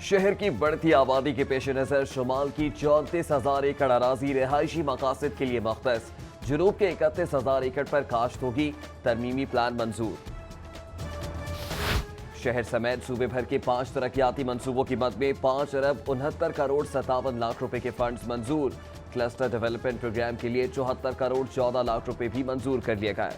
शहर की बढ़ती आबादी के पेश नजर शुमाल की 34,000 एकड़ अराजी रिहायशी मकासद के लिए मख्तस। जुनूब के 31,000 एकड़ पर काश्त होगी। तरमीमी प्लान मंजूर। शहर समेत सूबे भर के 5 तरक्याती मंसूबों की मद में 5 अरब 69 करोड़ 57 लाख रुपए के फंड्स मंजूर। क्लस्टर डेवलपमेंट प्रोग्राम के लिए 74 करोड़ 14 लाख रुपए भी मंजूर कर लिए गए।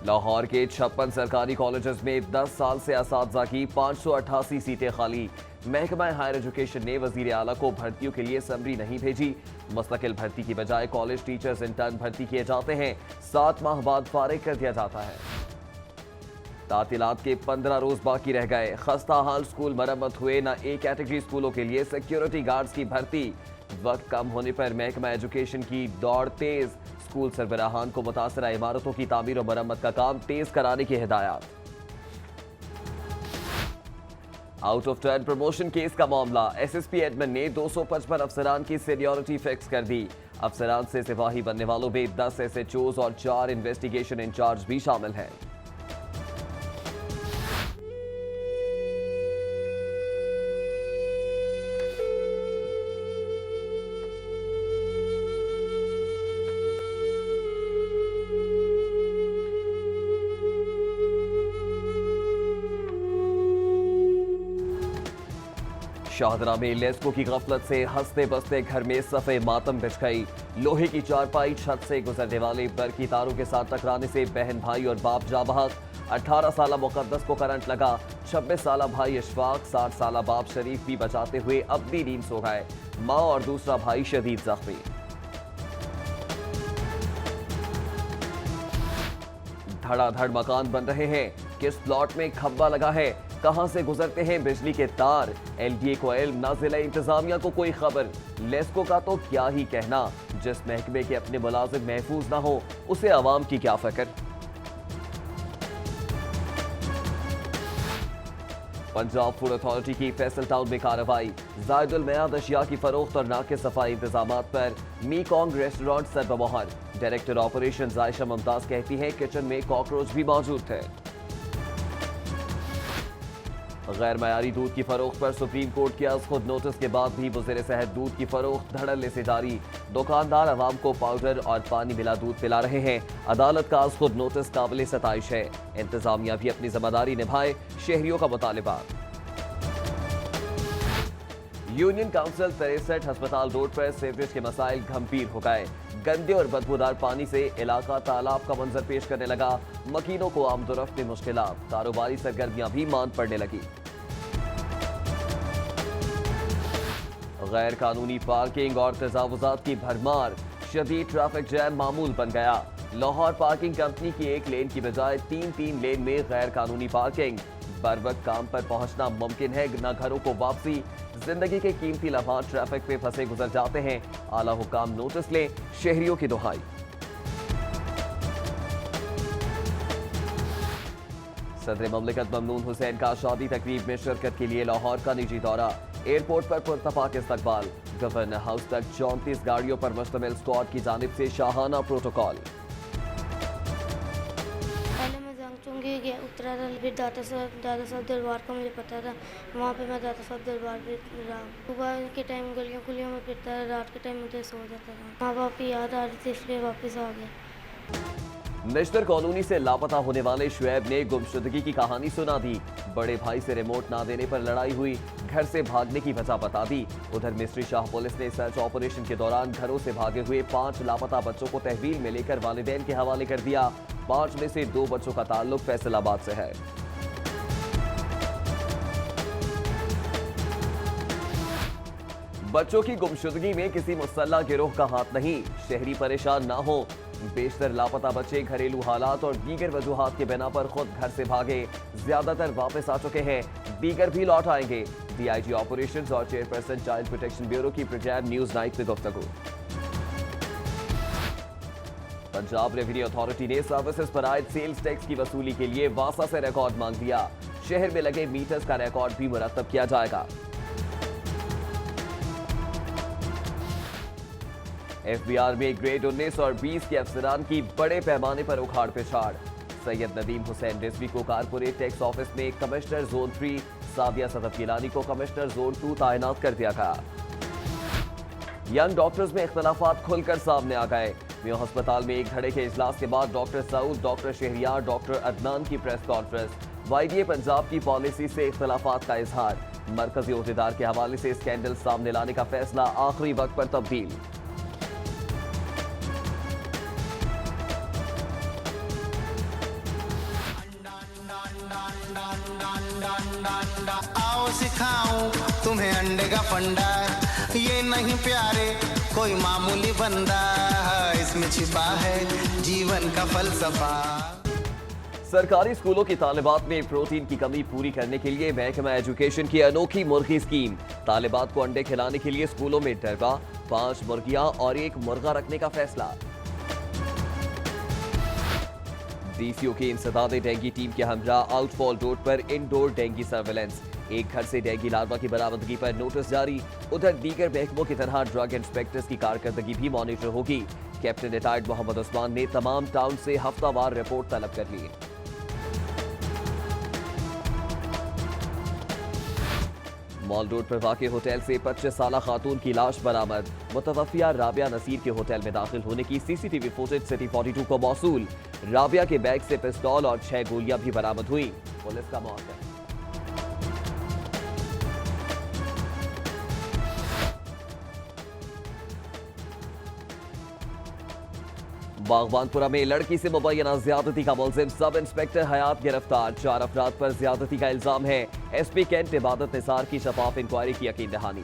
लाहौर के 56 सरकारी कॉलेजेस में 10 साल से असातिज़ा की 588 सीटें खाली। महकमा हायर एजुकेशन ने वजीर आला को भर्तियों के लिए समरी नहीं भेजी। मुस्तकिल भर्ती की बजाय कॉलेज टीचर्स इंटर्न भर्ती किए जाते हैं। 7 माह बाद फारिग कर दिया जाता है। तातीलात के 15 रोज बाकी रह गए। खस्ता हाल स्कूल मरम्मत हुए। न ए कैटेगरी स्कूलों के लिए सिक्योरिटी गार्ड्स की भर्ती। वक्त कम होने पर महकमा एजुकेशन की दौड़ तेज। स्कूल सरबराहान को मुतासरा इमारतों की तामीर और मरम्मत का काम तेज कराने की हिदायत। Out of turn promotion case का मामला। एसएसपी एडमिन ने 255 अफसरान की सीनियरिटी फिक्स कर दी। अफसरान से सिपाही बनने वालों में 10 एसएचओज और 4 इन्वेस्टिगेशन इंचार्ज भी शामिल हैं। शाहदरा में लेस्को की गफलत से हंसते बसते घर में सफे मातम बिछ गई। लोहे की चारपाई छत से गुजरने वाले बरकी तारों के साथ टकराने से बहन भाई और बाप जा बहक। 18 साला मुकद्दस को करंट लगा। 26 साला भाई इशफाक, 60 साला बाप शरीफ भी बचाते हुए अब भी नींद सो गए। मां और दूसरा भाई शदीद जख्मी। धड़ाधड़ मकान बन रहे हैं। किस प्लॉट में खंबा लगा है, कहां से गुजरते हैं बिजली के तार। एलडीए को इल्म, ना जिला इंतजामिया को कोई खबर। लेस्को का तो क्या ही कहना। जिस महकमे के अपने मुलाजिम महफूज ना हो उसे आवाम की क्या फिक्र। पंजाब फूड अथॉरिटी की फैसल टाउन में कार्रवाई। जायदुल मयाद अशिया की फरोख्त और नाके सफाई इंतजामात पर मीकॉन्ग रेस्टोरेंट सरबमोहर। डायरेक्टर ऑपरेशन आयशा मुमताज कहती हैं किचन में कॉकरोच भी मौजूद थे। गैर मयारी दूध की फरोख्त पर सुप्रीम कोर्ट के आज खुद नोटिस के बाद भी वज़ीर सेहत दूध की फरोख्त धड़ल्ले से जारी। दुकानदार अवाम को पाउडर और पानी मिला दूध पिला रहे हैं। अदालत का आज खुद नोटिस काबिल सताइश है। इंतजामिया भी अपनी जिम्मेदारी निभाए, शहरियों का मुतालिबा। यूनियन काउंसिल 63 अस्पताल रोड पर सीवरेज के मसाइल गंभीर हो गए। गंदे और बदबूदार पानी से इलाका तालाब का मंजर पेश करने लगा। मकीनों को आमदोरफ्त में मुश्किलात। कारोबारी सरगर्मियां भी मांद पड़ने लगी। गैर कानूनी पार्किंग और तजावुजात की भरमार। शदीद ट्रैफिक जैम मामूल बन गया। लाहौर पार्किंग कंपनी की एक लेन की बजाय 3-3 लेन में गैर कानूनी पार्किंग। बर वक्त काम पर पहुंचना मुमकिन है न घरों को वापसी। जिंदगी के कीमती लम्हात ट्रैफिक पे फंसे गुजर जाते हैं। आला हुकाम नोटिस लें, शहरियों की दुहाई। सदर ममलिकत ममनून हुसैन का शादी तकरीब में शिरकत के लिए लाहौर का निजी दौरा। एयरपोर्ट पर पुरतफाक इस्तकबाल। गवर्नर हाउस तक 34 गाड़ियों पर मुश्तमिल स्क्वाड की जानिब से शाहाना प्रोटोकॉल। गया उतरा था, फिर दादा साहब दरबार का मुझे पता था। वहाँ पे मैं दादा साहब दरबार पे रहा। सुबह के टाइम गलियों गुलियों में फिरता था, रात के टाइम मुझे सो जाता था। माँ बाप की याद आ रही थी इसलिए वापस आ गया। निश्तर कॉलोनी से लापता होने वाले शुएब ने गुमशुदगी की कहानी सुना दी। बड़े भाई से रिमोट ना देने पर लड़ाई हुई। घर से भागने की वजह बता दी। उधर मिस्ट्री शाह पुलिस ने सर्च ऑपरेशन के दौरान घरों से भागे हुए 5 लापता बच्चों को तहवील में लेकर वालिदैन के हवाले कर दिया। 5 में से 2 बच्चों का ताल्लुक फैसलाबाद से है। बच्चों की गुमशुदगी में किसी मुसल्लह गिरोह का हाथ नहीं। शहरी परेशान ना हो। बेशतर लापता बच्चे घरेलू हालात और दीगर वजूहात के बिना पर खुद घर से भागे। ज्यादातर वापस आ चुके हैं, दीगर भी लौट आएंगे। डीआईजी ऑपरेशंस और चेयरपर्सन चाइल्ड प्रोटेक्शन ब्यूरो की प्रोग्राम न्यूज नाइट में गुफ्तगू। पंजाब रेवेन्यू अथॉरिटी ने सर्विसेज पर आयद सेल्स टैक्स की वसूली के लिए वासा से रिकॉर्ड मांग लिया। शहर में लगे मीटर्स का रिकॉर्ड भी मुरतब किया जाएगा। एफबीआर में ग्रेड 19 और 20 के अफसरान की बड़े पैमाने पर उखाड़ पिछाड़। सैयद नदीम हुसैन रिजवी को कारपोरेट टैक्स ऑफिस में कमिश्नर जोन 3, सादिया सदफ गिलानी को कमिश्नर जोन 2 तैनात कर दिया गया। यंग डॉक्टर्स में इख्तलाफात खुलकर सामने आ गए। मेयो अस्पताल में एक धड़े के इजलास के बाद doctor Saud, doctor Shahryar, doctor Adnan की प्रेस कॉन्फ्रेंस। YDA पंजाब की पॉलिसी से इख्तलाफात का इजहार। मरकजी ओहदेदार के हवाले से स्कैंडल सामने लाने का फैसला आखिरी वक्त पर तब्दील। आओ सिखाऊं तुम्हें अंडे का फंडा, ये नहीं प्यारे कोई मामूली बंदा, इसमें छिपा है जीवन का फलसफा। सरकारी स्कूलों की तालिबात में प्रोटीन की कमी पूरी करने के लिए महकमा एजुकेशन की अनोखी मुर्गी स्कीम। तालिबात को अंडे खिलाने के लिए स्कूलों में डरबा, 5 मुर्गियां और 1 मुर्गा रखने का फैसला। DCO की इंसदादे डेंगी टीम के हमरा आउटफॉल रोड पर इंडोर डेंगी सर्वेलेंस। एक घर से डेंगी लार्वा की बरामदगी पर नोटिस जारी। उधर दीगर महकमों की तरह ड्रग इंस्पेक्टर्स की कारकर्दगी भी मॉनिटर होगी। कैप्टन रिटायर्ड मोहम्मद उस्मान ने तमाम टाउन से हफ्तावार रिपोर्ट तलब कर ली। मॉल रोड पर वाक़े होटल से 25 साला खातून की लाश बरामद। मुतवफ़िया राबिया नसीर के होटल में दाखिल होने की CCTV फुटेज सिटी 42 को मौसूल। राबिया के बैग से पिस्तौल और 6 गोलियां भी बरामद हुई। पुलिस का मौका। बागबानपुरा में लड़की से मुबैना ज्यादती का मुलजिम सब इंस्पेक्टर हयात गिरफ्तार। 4 अफराद पर ज्यादती का इल्जाम है। SP कैंट इबादत निसार की शफाफ इंक्वायरी की यकीन दहानी।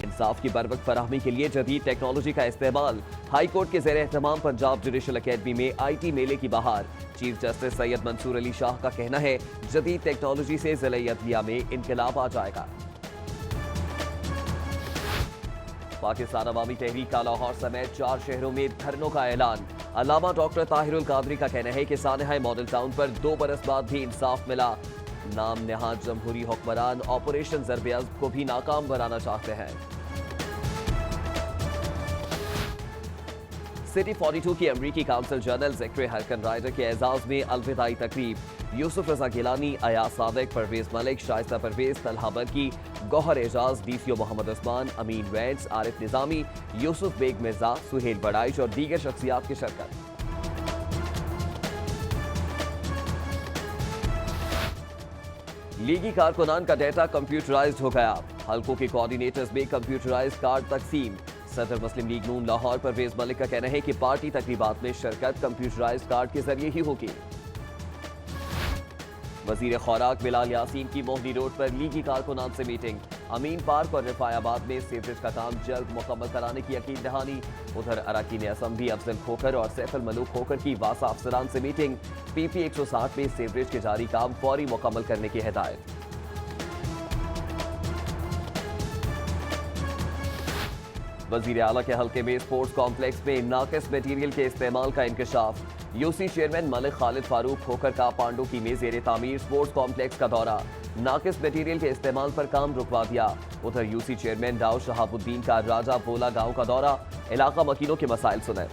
इंसाफ की बरवक्त फराहमी के लिए जदीद टेक्नोलॉजी का इस्तेमाल। हाई कोर्ट के ज़ेर एहतमाम पंजाब जुडिशल अकेडमी में IT मेले की बहार। चीफ जस्टिस सैयद मंसूर अली शाह का कहना है जदीद टेक्नोलॉजी से ज़िले अदलिया में इनकलाब आ जाएगा। पाकिस्तान अवामी तहरीक का लाहौर समेत 4 शहरों में धरनों का ऐलान। अल्लामा डॉक्टर ताहिरुल कादरी का कहना है कि सानहा मॉडल टाउन पर 2 बरस बाद भी इंसाफ मिला। नाम नहाद जमहूरी हुक्मरान ऑपरेशन ज़र्ब-ए-अज़्ब को भी नाकाम बनाना चाहते हैं। सिटी 42 की अमरीकी काउंसिल जनरल ज़िक्र हरकन राइडर के एजाज में अलविदाई तकरीब। यूसुफ रजा गिलानी, अयाज सादिक, परवेज मलिक, शाइस्ता परवेज, तलहा बरकी, गौहर एजाज, DCO मोहम्मद उस्मान, अमीन वैंस, आरिफ निजामी, यूसुफ बेग मिर्जा, सुहेल बड़ाइश और दीगर शख्सियात की शिरकत। लीगी कारकुनान का डेटा कंप्यूटराइज्ड हो गया। हल्कों के कोऑर्डिनेटर्स में कंप्यूटराइज्ड कार्ड तकसीम। सदर मुस्लिम लीग नून लाहौर परवेज मलिक का कहना है कि पार्टी तकरीबात में शिरकत कंप्यूटराइज्ड कार्ड के जरिए ही होगी। वजीर खुराक बिलाल यासीन की मोहनी रोड पर लीगी कारकुनान से मीटिंग। अमीन पार्क और रिफायाबाद में सीवरेज का काम जल्द मुकम्मल कराने की यकीन दहानी। उधर अरकान असम्बली अफजल खोखर और सैफुल मलूक खोखर की वासा अफसरान से मीटिंग। PP 160 में सीवरेज के जारी काम फौरी मुकम्मल करने की हिदायत। वजीर आला के हल्के में स्पोर्ट्स कॉम्प्लेक्स में नाकिस मटीरियल के इस्तेमाल का इंकशाफ। UC चेयरमैन मलिक खालिद फारूक खोखर का पांडुकी में ज़ेरे तामीर स्पोर्ट्स कॉम्प्लेक्स का दौरा। नाकिस मटीरियल के इस्तेमाल पर काम रुकवा दिया। उधर UC चेयरमैन दाऊद शहाबुद्दीन का राजा बोला गांव का दौरा। इलाका मकीनों के मसाइल सुने।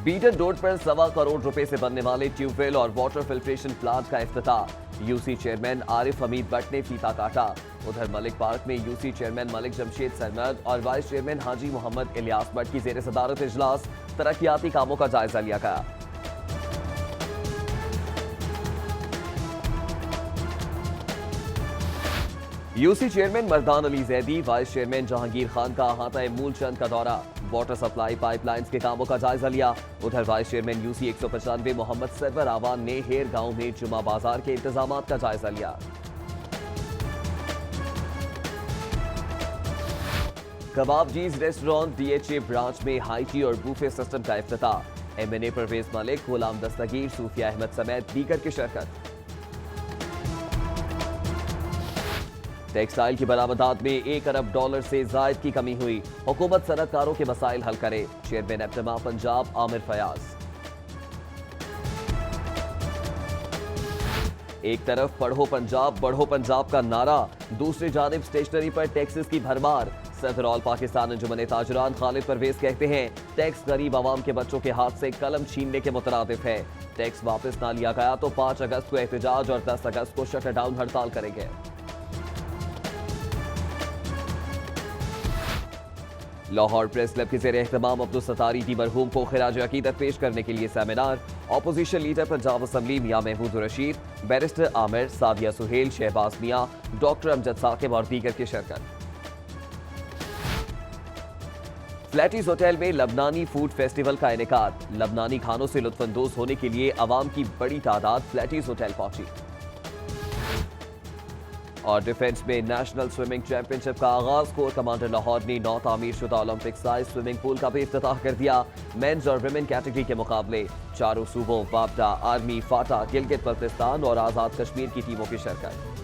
बीटन रोड पर 1.25 करोड़ रुपए से बनने वाले ट्यूबवेल और वाटर फिल्ट्रेशन प्लांट का इफ्तिताह। UC चेयरमैन आरिफ हमीद भट्ट ने फीता काटा। उधर मलिक पार्क में UC चेयरमैन मलिक जमशेद सरमद और वाइस चेयरमैन हाजी मोहम्मद इलियास भट्ट की ज़ेर सदारत इजलास। तरक्याती कामों का जायजा लिया गया। UC chairman Mardan Ali Zaidi, vice chairman Jahangir Khan का अहाता मूलचंद का दौरा। वाटर सप्लाई पाइपलाइंस के कामों का जायजा लिया। उधर vice chairman UC 195 Mohammad Sarwar Awan ने हेर गांव में जुमा बाजार के इंतजामात का जायजा लिया। कबाबजीज रेस्टोरेंट DHA ब्रांच में हाई टी और बूफे सिस्टम का इफ्तिताह। MNA परवेज मलिक, गुलाम दस्तगीर, सूफिया अहमद समेत दीगर की शिरकत। टेक्सटाइल की बरामदात में $1 अरब से जायद की कमी हुई। हुकूमत सनतकारों के मसाइल हल करे। चेयरमैन एप्टमा पंजाब आमिर फयाज। एक तरफ पढ़ो पंजाब बढ़ो पंजाब का नारा, दूसरी जानिब स्टेशनरी पर टैक्सेस की भरमार। सदर ऑल पाकिस्तान अंजुमन ताजरान खालिद परवेज कहते हैं, टैक्स गरीब आवाम के बच्चों के हाथ से कलम छीनने के मुतरादिफ है। टैक्स वापस ना लिया गया तो 5 अगस्त को एहतजाज और 10 अगस्त को शटडाउन हड़ताल करेंगे। लाहौर प्रेस क्लब के ज़ेरे एहतमाम अब्दुल सत्तारी की मरहूम को खिराज अकीदत पेश करने के लिए seminar. Opposition leader Punjab assembly Mian Mahmood Rasheed, barrister Aamir, Sadia Suhail, Shahbaz Mian, doctor Amjad Saqib और दीगर की शिरकत। फ्लैटीज होटल में लबनानी फूड फेस्टिवल का इनेकाद। लबनानी खानों से लुत्फानंदोज होने के लिए अवाम की बड़ी तादाद फ्लैटीज होटल पहुंची। और डिफेंस में नेशनल स्विमिंग चैंपियनशिप का आगाज। कोर कमांडर लाहौर ने नौ तामीर शुदा ओलंपिक साइज स्विमिंग पूल का भी इफ्तिताह कर दिया। मेंस और विमेन कैटेगरी के मुकाबले, चारों सूबों वापडा, आर्मी, फाटा, गिलगित बल्तिस्तान और आजाद कश्मीर की टीमों की शिरकत।